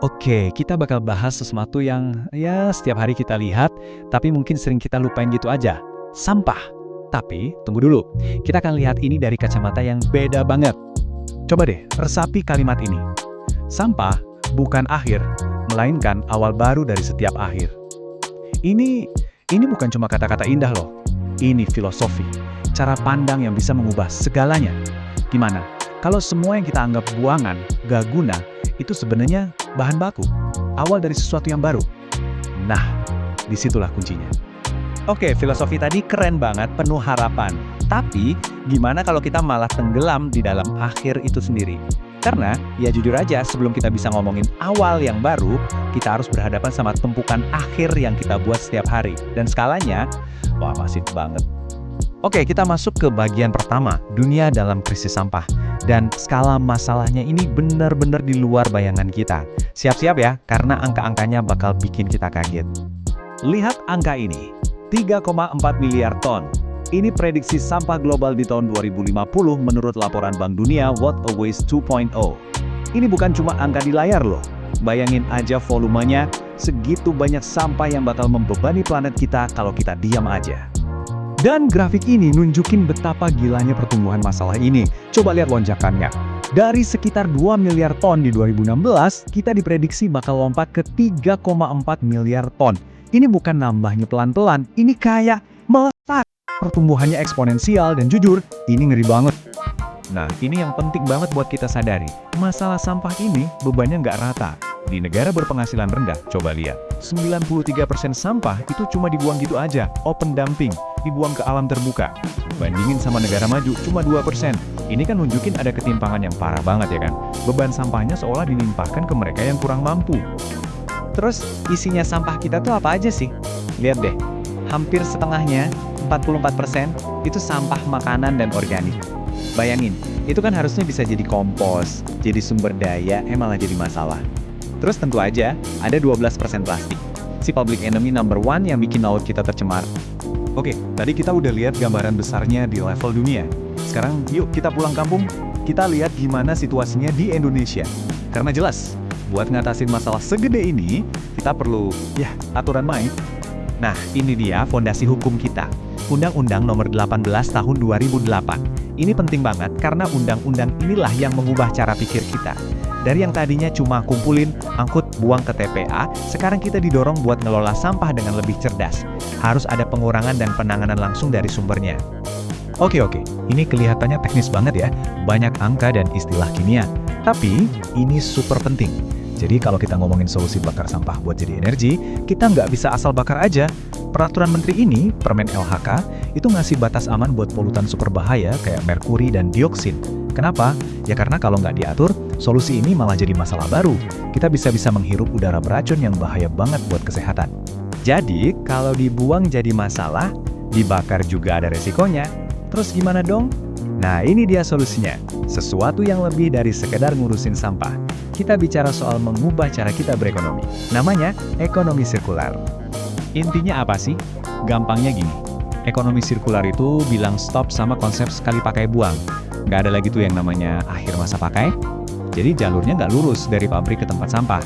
Oke, kita bakal bahas sesuatu yang ya setiap hari kita lihat, tapi mungkin sering kita lupain gitu aja. Sampah. Tapi, tunggu dulu. Kita akan lihat ini dari kacamata yang beda banget. Coba deh, resapi kalimat ini. Sampah bukan akhir, melainkan awal baru dari setiap akhir. Ini bukan cuma kata-kata indah loh. Ini filosofi, cara pandang yang bisa mengubah segalanya. Gimana? Kalau semua yang kita anggap buangan, gak guna, itu sebenarnya bahan baku, awal dari sesuatu yang baru. Nah, disitulah kuncinya. Oke, filosofi tadi keren banget, penuh harapan. Tapi, gimana kalau kita malah tenggelam di dalam akhir itu sendiri? Karena, ya jujur aja, sebelum kita bisa ngomongin awal yang baru, kita harus berhadapan sama tumpukan akhir yang kita buat setiap hari. Dan skalanya, wah masif banget. Oke, kita masuk ke bagian pertama, dunia dalam krisis sampah. Dan skala masalahnya ini benar-benar di luar bayangan kita. Siap-siap ya, karena angka-angkanya bakal bikin kita kaget. Lihat angka ini, 3,4 miliar ton. Ini prediksi sampah global di tahun 2050 menurut laporan Bank Dunia What a Waste 2.0. Ini bukan cuma angka di layar loh. Bayangin aja volumenya, segitu banyak sampah yang bakal membebani planet kita kalau kita diam aja. Dan grafik ini nunjukin betapa gilanya pertumbuhan masalah ini. Coba lihat lonjakannya. Dari sekitar 2 miliar ton di 2016, kita diprediksi bakal lompat ke 3,4 miliar ton. Ini bukan nambahnya pelan-pelan, ini kayak melesat. Pertumbuhannya eksponensial dan jujur, ini ngeri banget. Nah, ini yang penting banget buat kita sadari. Masalah sampah ini bebannya nggak rata. Di negara berpenghasilan rendah, coba lihat. 93% sampah itu cuma dibuang gitu aja, open dumping, dibuang ke alam terbuka. Bandingin sama negara maju, cuma 2%. Ini kan nunjukin ada ketimpangan yang parah banget ya kan? Beban sampahnya seolah dilimpahkan ke mereka yang kurang mampu. Terus, isinya sampah kita tuh apa aja sih? Lihat deh, hampir setengahnya, 44%, itu sampah makanan dan organik. Bayangin, itu kan harusnya bisa jadi kompos, jadi sumber daya, malah jadi masalah. Terus tentu aja, ada 12% plastik. Si public enemy number one yang bikin laut kita tercemar. Oke, tadi kita udah lihat gambaran besarnya di level dunia. Sekarang yuk kita pulang kampung, kita lihat gimana situasinya di Indonesia. Karena jelas, buat ngatasin masalah segede ini, kita perlu, aturan main. Nah, ini dia fondasi hukum kita. Undang-Undang Nomor 18 Tahun 2008. Ini penting banget karena undang-undang inilah yang mengubah cara pikir kita. Dari yang tadinya cuma kumpulin, angkut, buang ke TPA, sekarang kita didorong buat ngelola sampah dengan lebih cerdas. Harus ada pengurangan dan penanganan langsung dari sumbernya. Oke, ini kelihatannya teknis banget ya. Banyak angka dan istilah kimia. Tapi, ini super penting. Jadi kalau kita ngomongin solusi bakar sampah buat jadi energi, kita nggak bisa asal bakar aja. Peraturan Menteri ini, Permen LHK, itu ngasih batas aman buat polutan super bahaya kayak merkuri dan dioksin. Kenapa? Ya karena kalau nggak diatur, solusi ini malah jadi masalah baru. Kita bisa menghirup udara beracun yang bahaya banget buat kesehatan. Jadi, kalau dibuang jadi masalah, dibakar juga ada resikonya. Terus gimana dong? Nah, ini dia solusinya. Sesuatu yang lebih dari sekedar ngurusin sampah. Kita bicara soal mengubah cara kita berekonomi. Namanya ekonomi sirkular. Intinya apa sih? Gampangnya gini. Ekonomi sirkular itu bilang stop sama konsep sekali pakai buang. Nggak ada lagi tuh yang namanya akhir masa pakai. Jadi jalurnya nggak lurus dari pabrik ke tempat sampah.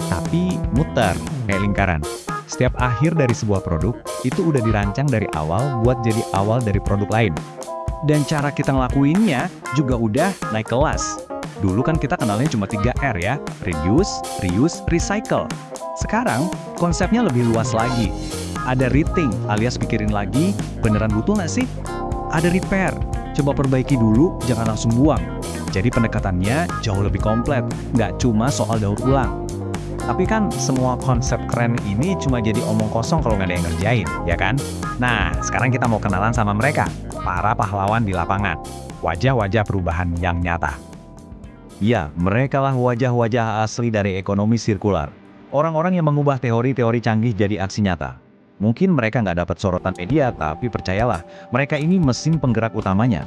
Tapi muter, kayak lingkaran. Setiap akhir dari sebuah produk, itu udah dirancang dari awal buat jadi awal dari produk lain. Dan cara kita ngelakuinnya juga udah naik kelas. Dulu kan kita kenalnya cuma 3R ya, reduce, reuse, recycle. Sekarang, konsepnya lebih luas lagi. Ada rethink, alias pikirin lagi, beneran butuh nggak sih? Ada repair, coba perbaiki dulu, jangan langsung buang. Jadi pendekatannya jauh lebih komplit, nggak cuma soal daur ulang. Tapi kan semua konsep keren ini cuma jadi omong kosong kalau nggak ada yang ngerjain, ya kan? Nah, sekarang kita mau kenalan sama mereka, para pahlawan di lapangan. Wajah-wajah perubahan yang nyata. Ya, merekalah wajah-wajah asli dari ekonomi sirkular. Orang-orang yang mengubah teori-teori canggih jadi aksi nyata. Mungkin mereka nggak dapat sorotan media, tapi percayalah, mereka ini mesin penggerak utamanya.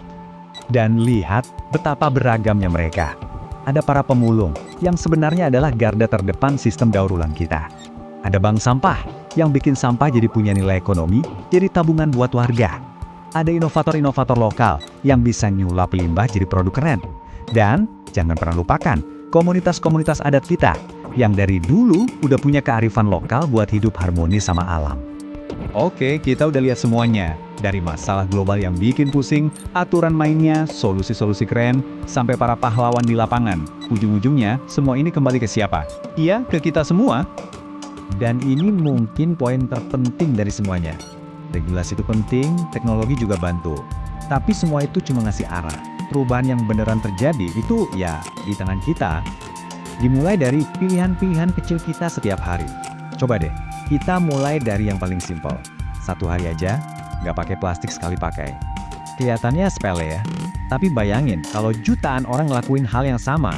Dan lihat betapa beragamnya mereka. Ada para pemulung, yang sebenarnya adalah garda terdepan sistem daur ulang kita. Ada bank sampah, yang bikin sampah jadi punya nilai ekonomi, jadi tabungan buat warga. Ada inovator-inovator lokal, yang bisa nyulap limbah jadi produk keren. Dan, jangan pernah lupakan, komunitas-komunitas adat kita, yang dari dulu udah punya kearifan lokal buat hidup harmonis sama alam. Oke, kita udah lihat semuanya. Dari masalah global yang bikin pusing, aturan mainnya, solusi-solusi keren, sampai para pahlawan di lapangan. Ujung-ujungnya, semua ini kembali ke siapa? Iya, ke kita semua. Dan ini mungkin poin terpenting dari semuanya. Regulasi itu penting, teknologi juga bantu. Tapi semua itu cuma ngasih arah. Perubahan yang beneran terjadi itu ya di tangan kita. Dimulai dari pilihan-pilihan kecil kita setiap hari. Coba deh, kita mulai dari yang paling simpel. Satu hari aja, nggak pakai plastik sekali pakai. Kelihatannya sepele ya, tapi bayangin kalau jutaan orang ngelakuin hal yang sama,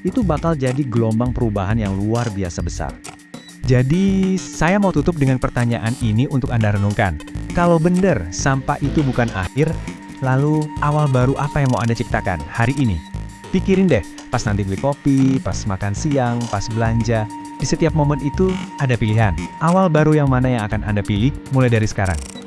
itu bakal jadi gelombang perubahan yang luar biasa besar. Jadi, saya mau tutup dengan pertanyaan ini untuk Anda renungkan. Kalau bener sampah itu bukan akhir, lalu awal baru apa yang mau Anda ciptakan hari ini? Pikirin deh, pas nanti beli kopi, pas makan siang, pas belanja. Di setiap momen itu ada pilihan. Awal baru yang mana yang akan Anda pilih mulai dari sekarang?